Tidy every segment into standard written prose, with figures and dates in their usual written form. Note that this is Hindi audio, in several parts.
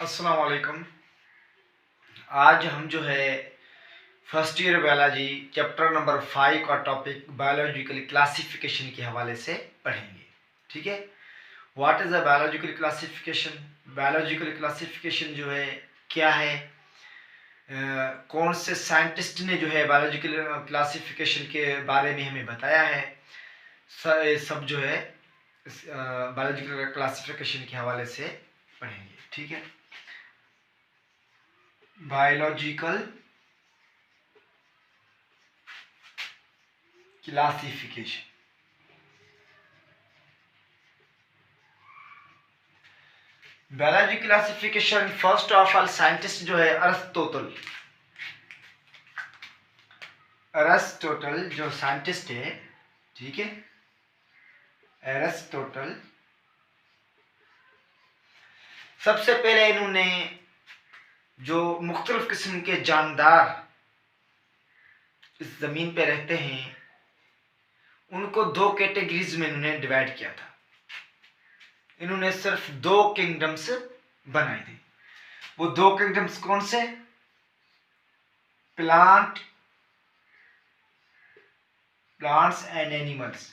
अस्सलाम वालेकुम। आज हम जो है first year biology chapter number 5 का टॉपिक बायोलॉजिकल क्लासिफिकेशन के हवाले से पढ़ेंगे। ठीक है। What is a biological classification? Biological classification जो है क्या है, कौन से साइंटिस्ट ने जो है बायोलॉजिकल क्लासिफिकेशन के बारे में हमें बताया है, सब जो है बायोलॉजिकल क्लासिफिकेशन के हवाले से पढ़ेंगे। ठीक है। Biological classification. Biology classification first of all scientist जो है अरिस्टोटल जो साइंटिस्ट है, ठीक है, अरिस्टोटल सबसे पहले इन्होंने जो मुख्तलिफ किस्म के जानदार इस जमीन पे रहते हैं उनको दो कैटेगरीज में इन्होंने डिवाइड किया था। इन्होंने सिर्फ दो किंगडम्स बनाए थे। वो दो किंगडम्स कौन से? Plants and animals.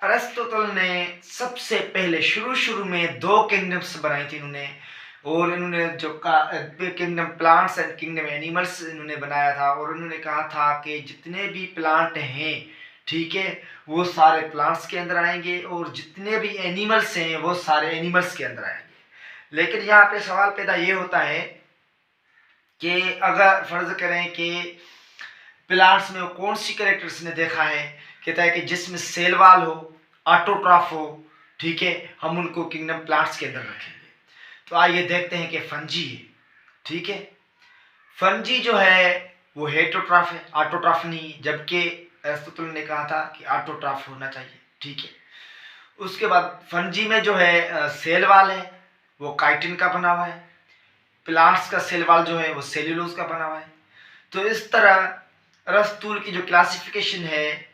अरिस्टोटल ने सबसे पहले शुरू में दो किंगडम्स बनाई थी इन्होंने, और इन्होंने जो kingdom plants and kingdom animals इन्होंने बनाया था। और उन्होंने कहा था कि जितने भी प्लांट हैं, ठीक है, वो सारे प्लांट्स के अंदर आएंगे और जितने भी एनिमल्स हैं वो सारे एनिमल्स के अंदर आएंगे। लेकिन यहाँ पे सवाल पैदा ये होता है कि अगर फर्ज करें कि प्लांट्स में कौन सी कैरेक्टर्स ने देखा है, कहता है कि जिसमें सेल वाल हो, ऑटोट्रॉफ हो, ठीक है, हम उनको किंगडम प्लांट्स के अंदर रखेंगे। तो आइए देखते हैं कि फंजी है, ठीक है। फंजी जो है वो हेटरोट्रॉफ है, ऑटोट्रॉफ नहीं, जबकि अरिस्टोटल ने कहा था कि ऑटोट्रॉफ होना चाहिए, ठीक है। उसके बाद फंजी में जो है सेल वाल है वो काइटिन का बना हुआ है, प्लांट्स का सेल वाल जो है वो सेल्यूलोज का बना हुआ है। तो इस तरह अरिस्टोटल की जो क्लासिफिकेशन है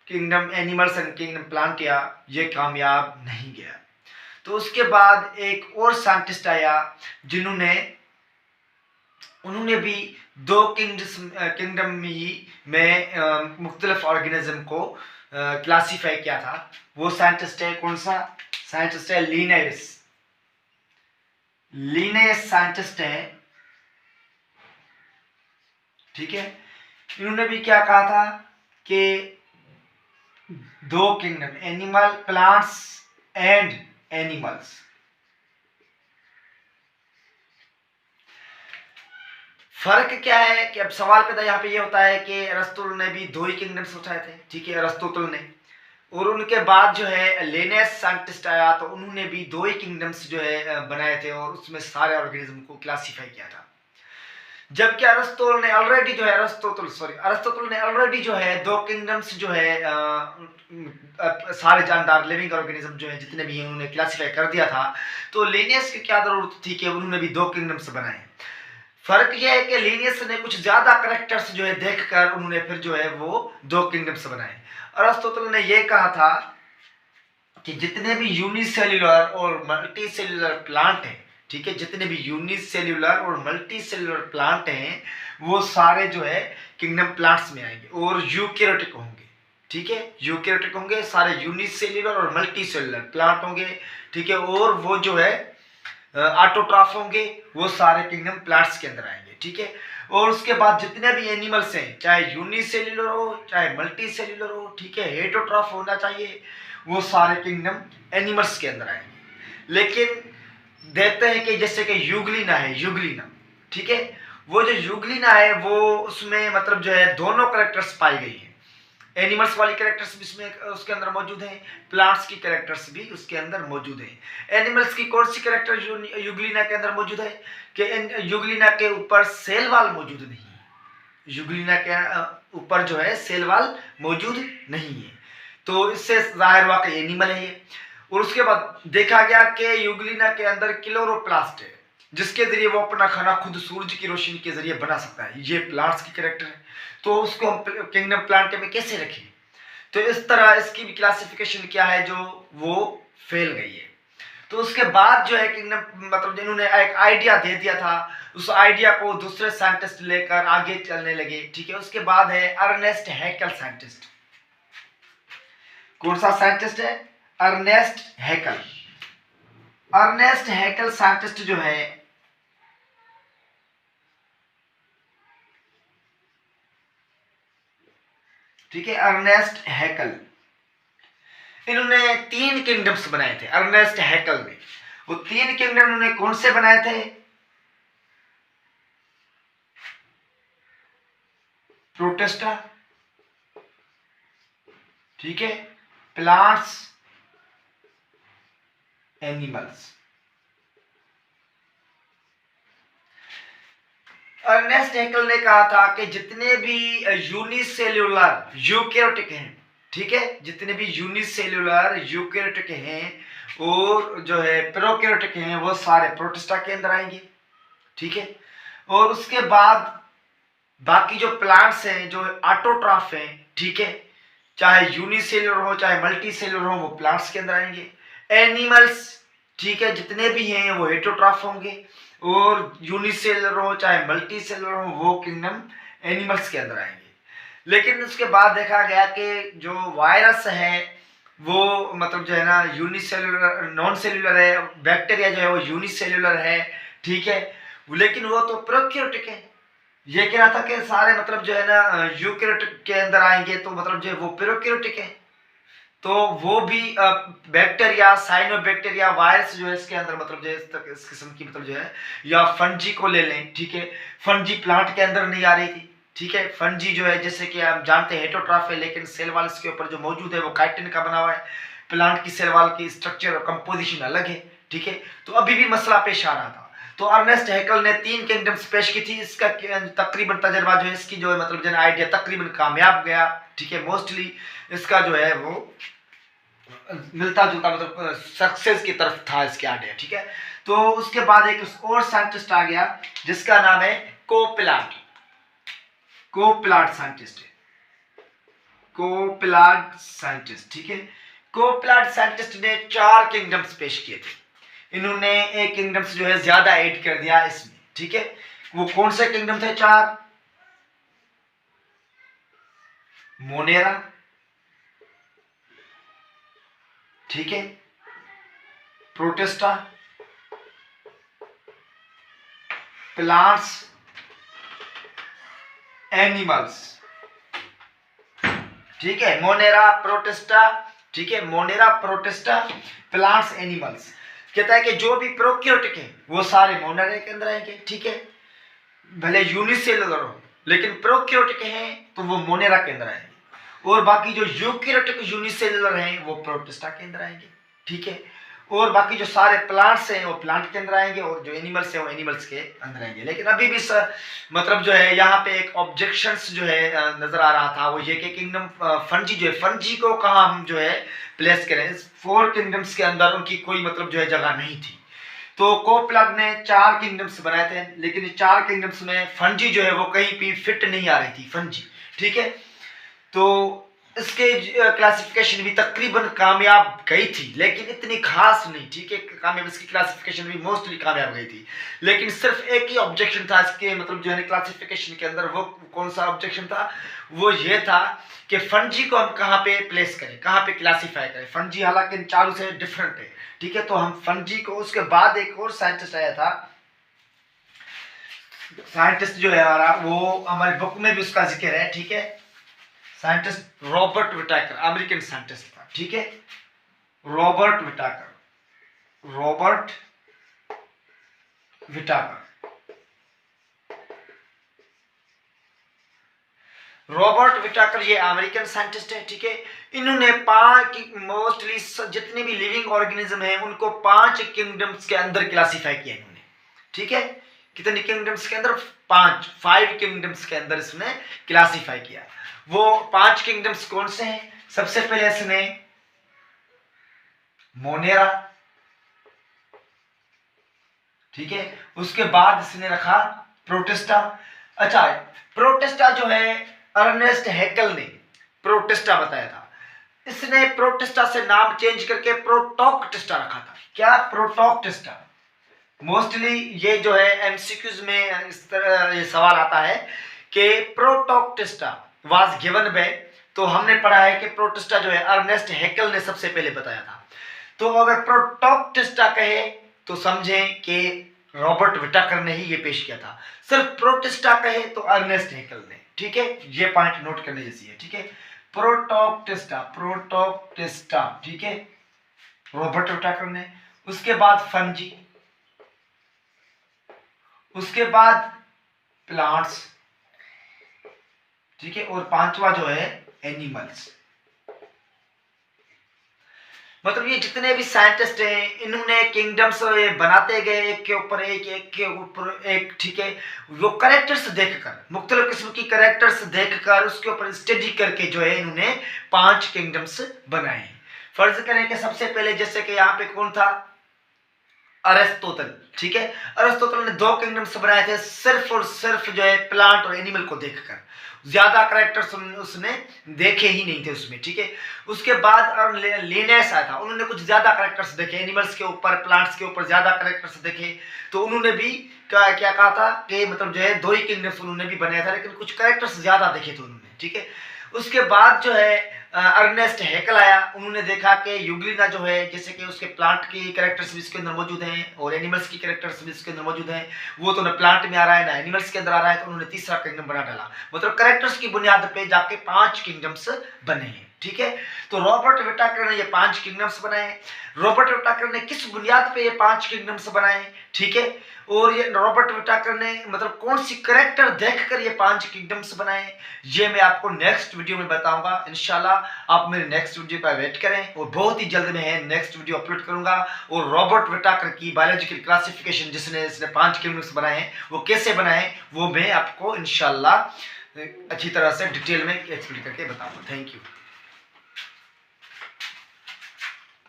kingdom animals and kingdom plant या ये कामयाब नहीं गया। तो उसके बाद एक और साइंटिस्ट आया जिन्होंने उन्होंने भी दो किंगडम में मुख्तलिफ ऑर्गेनिज्म को क्लासीफाई किया था। वो साइंटिस्ट है कौन सा? साइंटिस्ट है लिनेयस। लिनेयस साइंटिस्ट है, ठीक है। इन्होंने भी क्या कहा था कि दो kingdom animal plants and animals. फर्क क्या है कि अब सवाल पैदा यहाँ पे ये होता है कि अरिस्टोटल ने भी दो ही किंगडम्स उठाए थे, ठीक है, अरिस्टोटल ने, और उनके बाद जो है लिनेयस साइंटिस्ट आया तो उन्होंने भी दो ही किंगडम्स जो है बनाए थे और उसमें सारे ऑर्गेनिज्म को क्लासीफाई किया था। जबकि अरिस्टोटल ने ऑलरेडी जो है दो किंगडम्स जो है सारे जानदार लिविंग ऑर्गेनिज्म जो है जितने भी हैं उन्होंने क्लासीफाई कर दिया था। तो लिनियस की क्या जरूरत थी कि उन्होंने भी दो किंगडम्स बनाए। फर्क यह है कि लिनियस ने कुछ ज्यादा करेक्टर्स जो है देखकर उन्होंने फिर जो है वो दो किंगडम्स बनाए। अरिस्टोटल ने यह कहा था कि जितने भी यूनिसेल्युलर और मल्टी सेल्युलर प्लांट हैं, ठीक है, जितने भी यूनिसेल्युलर और मल्टी सेल्युलर प्लांट हैं वो सारे जो है किंगडम प्लांट्स में आएंगे और यूकैरियोटिक होंगे, ठीक है, यूकैरियोटिक होंगे, सारे यूनिसेल्युलर और मल्टी सेल्युलर प्लांट होंगे, ठीक है, और वो जो है ऑटोट्रॉफ होंगे, वो सारे किंगडम प्लांट्स के अंदर आएंगे, ठीक है। और उसके बाद जितने भी एनिमल्स हैं, चाहे यूनिसेल्युलर हो चाहे मल्टी सेल्युलर हो, ठीक है, हेटरोट्रॉफ होना चाहिए, वो सारे किंगडम एनिमल्स के अंदर आएंगे। लेकिन देखते हैं कि जैसे कि यूग्लिना है, यूग्लिना, ठीक है, वो जो यूग्लिना है वो उसमें मतलब जो है दोनों कैरेक्टर्स पाई गई है। एनिमल्स वाली कैरेक्टर्स भी इसमें उसके अंदर मौजूद हैं, प्लांट्स की कैरेक्टर्स भी उसके अंदर मौजूद हैं। एनिमल्स की कौन सी कैरेक्टर यूग्लिना के अंदर मौजूद है कि यूग्लिना के ऊपर सेल वाल मौजूद नहीं है, यूग्लिना के ऊपर जो है सेल वाल मौजूद नहीं है, तो इससे जाहिर हुआ कि एनिमल है ये। और उसके बाद देखा गया कि यूग्लिना के अंदर क्लोरोप्लास्ट है जिसके जरिए वो अपना खाना खुद सूरज की रोशनी के जरिए बना सकता है, ये प्लांट्स की कैरेक्टर है। तो उसको हम किंगडम प्लांट में कैसे रखें? तो इस तरह इसकी भी क्लासिफिकेशन क्या है जो वो फेल गई है। तो उसके बाद जो है किंगडम मतलब इन्होंने एक आइडिया दे दिया था, उस आइडिया को दूसरे साइंटिस्ट लेकर आगे चलने लगे, ठीक है। उसके बाद है अर्नेस्ट हैकेल साइंटिस्ट। कौन सा साइंटिस्ट है? Ernest Haeckel. Ernest Haeckel scientist जो है ठीक है, अर्नेस्ट हैकेल, इन्होंने 3 किंगडम्स बनाए थे अर्नेस्ट हैकेल ने। वो 3 किंगडम इन्होंने कौन से बनाए थे? प्रोटेस्टा, ठीक है, प्लांट्स, एनिमल्स। अर्नेस्ट हैकेल ने कहा था कि जितने भी यूनिसेल्यूलर यूकैरियोटिक हैं, ठीक है, जितने भी यूनिसेल्यूलर यूकैरियोटिक हैं और जो है प्रोकैरियोटिक हैं वो सारे प्रोटिस्टा के अंदर आएंगे, ठीक है। और उसके बाद बाकी जो प्लांट्स हैं जो ऑटोट्रॉफ हैं, ठीक है, चाहे यूनिसेल्यूलर हो चाहे मल्टी सेल्यूलर हो, वो प्लांट्स के अंदर आएंगे। एनिमल्स, ठीक है, जितने भी हैं वो हेटेरोट्रॉफ होंगे, और यूनिसेलुलर हो चाहे मल्टी सेलुलर हो वो किंगडम एनिमल्स के अंदर आएंगे। लेकिन उसके बाद देखा गया कि जो वायरस है वो मतलब जो है ना यूनिसेलुलर नॉन सेलुलर है, बैक्टीरिया जो है वो यूनिसेलुलर है, ठीक है, लेकिन वो तो प्रोकैरियोटिक है। ये कह रहा था कि सारे मतलब जो है ना यूकैरियोटिक के अंदर आएंगे, तो मतलब जो है वो प्रोकैरियोटिक है, तो वो भी बैक्टीरिया, साइनोबैक्टीरिया, वायरस जो है इसके अंदर मतलब जो है इस किस्म की मतलब जो है, या फंजी को ले लें, ठीक है, फंजी प्लांट के अंदर नहीं आ रही थी, ठीक है। फंजी जो है जैसे कि आप जानते हैं हेटेरोट्रॉफ है, लेकिन सेल वॉल इसके ऊपर जो मौजूद है वो काइटिन का बना हुआ है। प्लांट की सेल वॉल की स्ट्रक्चर और कंपोजिशन अलग है, ठीक है। तो अभी भी मसला पेश आ रहा था। तो अर्नेस्ट हैकेल ने 3 किंगडम्स पेश की थी। इसका तकरीबन तजर्बा जो है इसकी जो है मतलब जो आइडिया तकरीबन कामयाब गया, ठीक है। मोस्टली इसका जो है वो मिलता जुलता मतलब सक्सेस की तरफ था इसके आइडिया, ठीक है। तो उसके बाद एक और साइंटिस्ट आ गया जिसका नाम है कोपलार्ड। कोपलार्ड साइंटिस्ट है, कोपलार्ड साइंटिस्ट, ठीक है। कोपलार्ड साइंटिस्ट ने 4 किंगडम्स पेश किए थे। इन्होंने एक किंगडम्स जो है ज्यादा ऐड कर दिया इसमें, ठीक है। वो कौन से किंगडम थे? 4। मोनेरा, ठीक है, प्रोटिस्टा, प्लांट्स, एनिमल्स, ठीक है। मोनेरा, प्रोटिस्टा, ठीक है, मोनेरा, प्रोटिस्टा, प्लांट्स, एनिमल्स। कहता है कि जो भी प्रोकैरियोटिक है वो सारे मोनेरा के अंदर आएंगे, ठीक है, भले यूनिसेलुलर हो, लेकिन प्रोकैरियोटिक हैं तो वो मोनेरा के अंदर आएंगे, और बाकी जो यूकैरियोटिक यूनिसेलुलर हैं वो प्रोटिस्टा के अंदर आएंगे, ठीक है। और बाकी जो सारे प्लांट्स हैं वो प्लांट के अंदर आएंगे, और जो एनिमल्स हैं वो एनिमल्स के अंदर आएंगे। लेकिन अभी भी मतलब जो है यहाँ पे एक ऑब्जेक्शंस जो है नजर आ रहा था, वो ये कि किंगडम फंजी जो है, फंजी को कहाँ हम जो है प्लेस करें। इस 4 किंगडम्स के अंदर उनकी कोई मतलब जो है जगह नहीं थी। तो कोपलार्ड ने 4 किंगडम्स बनाए थे, लेकिन ये 4 किंगडम्स में फंजी जो है वो कहीं भी फिट नहीं आ रही थी, फंजी, ठीक है। तो इसके क्लासिफिकेशन भी तकरीबन कामयाब गई थी, लेकिन इतनी खास नहीं, ठीक है। कामयाब इसकी क्लासिफिकेशन भी मोस्टली कामयाब गई थी, लेकिन सिर्फ एक ही ऑब्जेक्शन था इसके मतलब जो है क्लासिफिकेशन के अंदर। वो कौन सा ऑब्जेक्शन था? वो ये था कि फंजी को हम कहाँ पे प्लेस करें, कहाँ पे क्लासीफाई करें। फंजी हालांकि इन चारों से डिफरेंट है, ठीक है। तो हम फंजी को, उसके बाद एक और साइंटिस्ट आया था, साइंटिस्ट जो है हमारा, वो हमारी बुक में भी उसका जिक्र है, ठीक है। Scientist Robert Whittaker, American scientist था, ठीक है, Robert Whittaker, Robert Whittaker. Robert Whittaker ये अमेरिकन साइंटिस्ट है, ठीक है। इन्होंने 5 मोस्टली जितने भी लिविंग ऑर्गेनिज्म हैं उनको 5 किंगडम्स के अंदर क्लासीफाई किया इन्होंने, ठीक है। कितने किंगडम्स के अंदर? 5 किंगडम्स के अंदर इसने क्लासीफाई किया। वो 5 किंगडम्स कौन से हैं? सबसे पहले इसने मोनेरा, ठीक है, उसके बाद इसने रखा प्रोटिस्टा। अच्छा, प्रोटिस्टा जो है अर्नेस्ट हैकेल ने प्रोटिस्टा बताया था, इसने प्रोटिस्टा से नाम चेंज करके प्रोटोक्टिस्टा रखा था। क्या? प्रोटोक्टिस्टा। मोस्टली ये जो है एमसीक्यूज में इस तरह ये सवाल आता है कि प्रोटोक्टिस्टा वाज गिवन बाय, तो हमने पढ़ा है कि प्रोटिस्टा जो है अर्नेस्ट हैकेल ने सबसे पहले बताया था। तो अगर प्रोटोक्टिस्टा कहे तो समझें कि रॉबर्ट विटाकर ने ही ये पेश किया था। सिर्फ प्रोटिस्टा कहे तो अर्नेस्ट हैकेल ने। ठीक है, ये पॉइंट नोट करने जैसी है। ठीक है, प्रोटोक्टिस्टा, प्रोटोक्टिस्टा, ठीक है, रॉबर्ट विटाकर ने। उसके बाद फंजी, उसके बाद प्लांट्स, ठीक है, और पांचवा जो है एनिमल्स। मतलब ये जितने भी साइंटिस्ट हैं इन्होंने किंगडम्स बनाते गए एक के ऊपर एक, एक के ऊपर एक। ठीक है, वो करेक्टर्स देखकर, मुख्तलिफ किस्म की करेक्टर्स देखकर उसके ऊपर स्टडी करके जो है इन्होंने 5 किंगडम्स बनाए। फर्ज करें कि सबसे पहले जैसे कि यहाँ पे कौन था? अरिस्टोटल। ठीक है, अरिस्टोटल ने 2 किंगडम्स बनाए थे सिर्फ और सिर्फ जो है प्लांट और एनिमल को देखकर। ज्यादा करेक्टर्स उसने देखे ही नहीं थे उसमें। ठीक है, उसके बाद लिनेस आया था, उन्होंने कुछ ज्यादा करेक्टर्स देखे एनिमल्स के ऊपर, प्लांट्स के ऊपर ज्यादा करेक्टर्स देखे, तो उन्होंने भी क्या कहा था कि मतलब जो है 2 ही किंगडम्स उन्होंने भी बनाया था, लेकिन कुछ करेक्टर्स ज्यादा देखे थे उन्होंने। ठीक है, उसके बाद जो है अर्नेस्ट हैकेल आया, उन्होंने देखा कि यूग्लिना जो है जैसे कि उसके प्लांट की कैरेक्टर्स भी इसके अंदर मौजूद हैं और एनिमल्स की कैरेक्टर्स भी इसके अंदर मौजूद हैं, वो तो ना प्लांट में आ रहा है ना एनिमल्स के अंदर आ रहा है, तो उन्होंने तीसरा किंगडम बना डाला। मतलब कैरेक्टर्स की बुनियाद पे जाके 5 किंगडम्स बने हैं। ठीक है, तो रॉबर्ट विटाकर ने ये 5 किंगडम्स बनाए। रॉबर्ट विटाकर ने किस बुनियाद पे ये 5 किंगडम्स बनाए? ठीक है, और ये रॉबर्ट विटाकर ने मतलब कौन सी करेक्टर देखकर ये 5 किंगडम्स बनाए, ये मैं आपको नेक्स्ट वीडियो में बताऊंगा इंशाल्लाह। आप मेरे नेक्स्ट वीडियो का वेट करें और बहुत ही जल्द मैं नेक्स्ट वीडियो अपलोड करूंगा। और रॉबर्ट विटाकर की बायोलॉजिकल क्लासिफिकेशन इसने 5 किंगडम्स बनाए हैं वो कैसे बनाए वो मैं आपको इंशाल्लाह अच्छी तरह से डिटेल में एक्सप्लेन करके बताऊंगा। Thank you.